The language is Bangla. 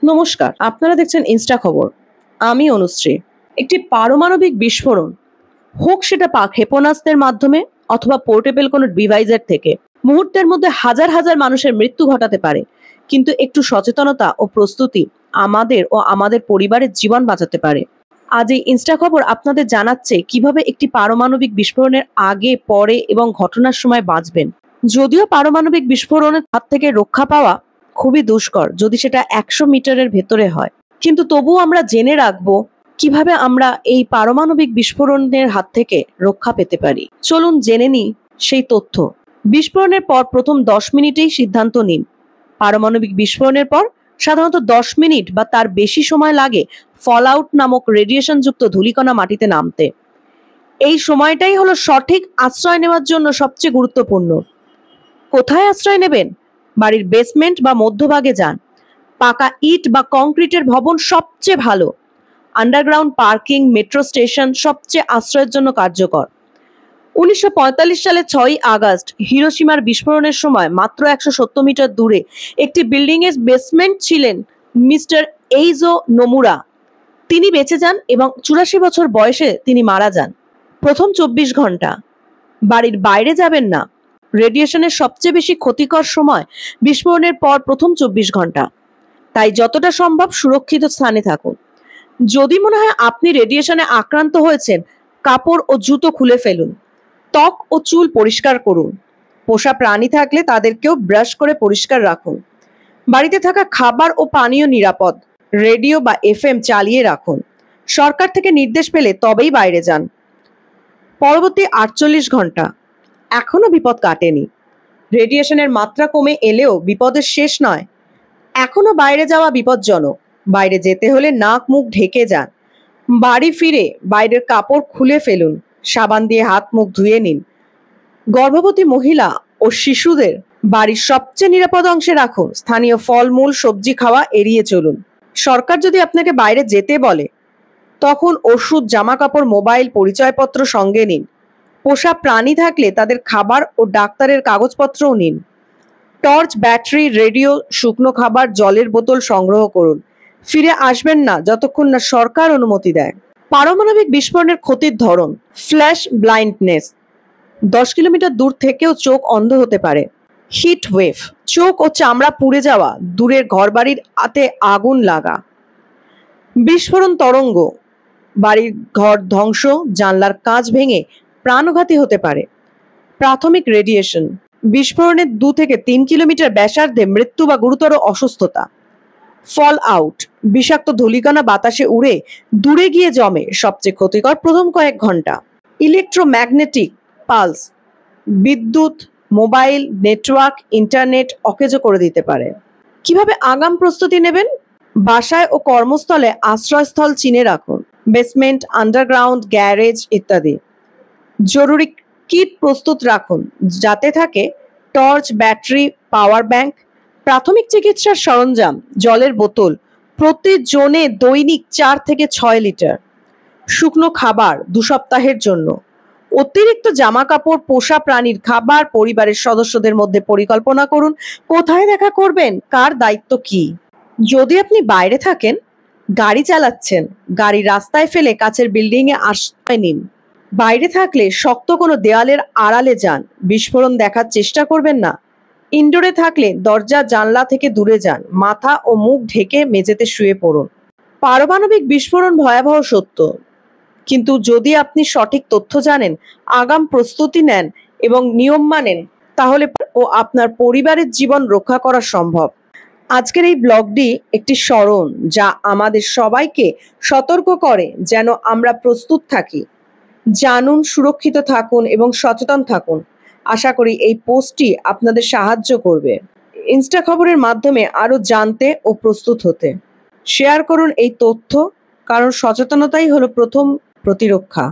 নমস্কার, আপনারা দেখছেন ইনস্টা খবর। আমি অনুশ্রী। একটি পারমাণবিক বিস্ফোরণ, হোক সেটা ক্ষেপণাস্ত্রের মাধ্যমে অথবা পোর্টেবল কোনো ডিভাইসের থেকে, মুহূর্তের মধ্যে হাজার হাজার মানুষের মৃত্যু ঘটাতে পারে। কিন্তু একটু সচেতনতা ও প্রস্তুতি আমাদের ও আমাদের পরিবারের জীবন বাঁচাতে পারে। আজ এই ইনস্টা খবর আপনাদের জানাচ্ছে কিভাবে একটি পারমাণবিক বিস্ফোরণের আগে, পরে এবং ঘটনার সময় বাঁচবেন। যদিও পারমাণবিক বিস্ফোরণের হাত থেকে রক্ষা পাওয়া খুবই দুষ্কর যদি সেটা 100 মিটারের ভেতরে হয়, কিন্তু তবুও আমরা জেনে রাখবো কিভাবে আমরা এই পারমাণবিক বিস্ফোরণের হাত থেকে রক্ষা পেতে পারি। চলুন জেনে নিই সেই তথ্য। বিস্ফোরণের পর প্রথম 10 মিনিটেই সিদ্ধান্ত নিন। পারমাণবিক বিস্ফোরণের পর সাধারণত 10 মিনিট বা তার বেশি সময় লাগে ফলআউট নামক রেডিয়েশন যুক্ত ধূলিকণা মাটিতে নামতে। এই সময়টাই হলো সঠিক আশ্রয় নেওয়ার জন্য সবচেয়ে গুরুত্বপূর্ণ। কোথায় আশ্রয় নেবেন? বাড়ির বেসমেন্ট বা মধ্যভাগে যান। পাকা ইট বা কংক্রিটের ভবন সবচেয়ে ভালো। আন্ডারগ্রাউন্ড পার্কিং, মেট্রো স্টেশন সবচেয়ে আশ্রয়ের জন্য কার্যকর। 1945 সালের 6ই আগস্ট হিরোশিমার বিস্ফোরণের সময় মাত্র 170 মিটার দূরে একটি বিল্ডিং এর বেসমেন্ট ছিলেন মিস্টার এইজো নোমুরা। তিনি বেঁচে যান এবং 84 বছর বয়সে তিনি মারা যান। প্রথম 24 ঘন্টা বাড়ির বাইরে যাবেন না। রেডিয়েশনের সবচেয়ে বেশি ক্ষতিকর সময় বিস্ফোরণের পর প্রথম 24 ঘন্টা। তাই যতটা সম্ভব সুরক্ষিত স্থানে থাকুন। যদি মনে হয় আপনি রেডিয়েশনে আক্রান্ত হয়েছেন, কাপড় ও জুতো খুলে ফেলুন। ত্বক ও চুল পরিষ্কার করুন। পোষা প্রাণী থাকলে তাদেরকেও ব্রাশ করে পরিষ্কার রাখুন। বাড়িতে থাকা খাবার ও পানীয় নিরাপদ। রেডিও বা এফএম চালিয়ে রাখুন। সরকার থেকে নির্দেশ পেলে তবেই বাইরে যান। পরবর্তী 48 ঘন্টা এখনো বিপদ কাটেনি। রেডিয়েশনের মাত্রা কমে এলেও বিপদের শেষ নয়। এখনো বাইরে যাওয়া বিপজ্জনক। বাইরে যেতে হলে নাক মুখ ঢেকে যান। বাড়ি ফিরে বাইরের কাপড় খুলে ফেলুন। সাবান দিয়ে হাত মুখ ধুয়ে নিন। গর্ভবতী মহিলা ও শিশুদের বাড়ির সবচেয়ে নিরাপদ অংশে রাখুন। স্থানীয় ফলমূল, সবজি খাওয়া এড়িয়ে চলুন। সরকার যদি আপনাকে বাইরে যেতে বলে, তখন ওষুধ, জামা কাপড়, মোবাইল, পরিচয়পত্র সঙ্গে নিন। পোষা প্রাণী থাকলে তাদের খাবার ও ডাক্তারের কাগজপত্রও নিন। টর্চ, ব্যাটারি, রেডিও, শুকনো খাবার, জলের বোতল সংগ্রহ করুন। ফিরে আসবেন না যতক্ষণ না সরকার অনুমতি দেয়। পারমাণবিক বিস্ফোরণের ক্ষতির ধরন: ফ্ল্যাশ ব্লাইন্ডনেস, 10 কিলোমিটার দূর থেকেও চোখ অন্ধ হতে পারে। হিট ওয়েভ, চোখ ও চামড়া পুড়ে যাওয়া, দূরের ঘরবাড়ির আতে আগুন লাগা। বিস্ফোরণ তরঙ্গ, বাড়ির ঘর ধ্বংস, জানলার কাঁচ ভেঙে প্রাণঘাতী হতে পারে। প্রাথমিক রেডিয়েশন, বিস্ফোরণের 2 থেকে 3 কিলোমিটার ব্যাসার্ধে মৃত্যু বা গুরুতর অসুস্থতা। ফল আউট, বিষাক্ত ধূলিকণা বাতাসে উড়ে দূরে গিয়ে জমে, সবচেয়ে ক্ষতিকর প্রথম কয়েক ঘন্টা। ইলেকট্রোম্যাগনেটিক পালস, বিদ্যুৎ, মোবাইল নেটওয়ার্ক, ইন্টারনেট অকেজো করে দিতে পারে। কিভাবে আগাম প্রস্তুতি নেবেন? বাসায় ও কর্মস্থলে আশ্রয়স্থল চিনে রাখুন। বেসমেন্ট, আন্ডারগ্রাউন্ড, গ্যারেজ ইত্যাদি। জরুরি কিট প্রস্তুত রাখুন, যাতে থাকে টর্চ, ব্যাটারি, পাওয়ার ব্যাংক। প্রাথমিক চিকিৎসার সরঞ্জাম, জলের বোতল, প্রতিজনে দৈনিক 4 থেকে 6 লিটার। শুকনো খাবার 2 সপ্তাহের জন্য। অতিরিক্ত জামা কাপড়, পোষা প্রাণীর খাবার। পরিবারের সদস্যদের মধ্যে পরিকল্পনা করুন কোথায় দেখা করবেন, কার দায়িত্ব কি। যদি আপনি বাইরে থাকেন, গাড়ি চালাচ্ছেন, গাড়ি রাস্তায় ফেলে কাছের বিল্ডিংয়ে আশ্রয় নিন। বাইরে থাকলে শক্ত কোনো দেওয়ালের আড়ালে যান। বিস্ফোরণ দেখার চেষ্টা করবেন না। ইনডোরে থাকলে দরজা জানলা থেকে দূরে যান। মাথা ও মুখ ঢেকে মেঝেতে শুয়ে পড়ুন। পারমাণবিক বিস্ফোরণ ভয়াবহ সত্য, কিন্তু যদি আপনি সঠিক তথ্য জানেন, আগাম প্রস্তুতি নেন এবং নিয়ম মানেন, তাহলে ও আপনার পরিবারের জীবন রক্ষা করা সম্ভব। আজকের এই ব্লগটি একটি স্মরণ, যা আমাদের সবাইকে সতর্ক করে যেন আমরা প্রস্তুত থাকি। জানুন, সুরক্ষিত থাকুন এবং সচেতন থাকুন। আশা করি এই পোস্টটি আপনাদের সাহায্য করবে ইনস্টা খবরের মাধ্যমে আরো জানতে ও প্রস্তুত হতে। শেয়ার করুন এই তথ্য, কারণ সচেতনতাই হলো প্রথম প্রতিরক্ষা।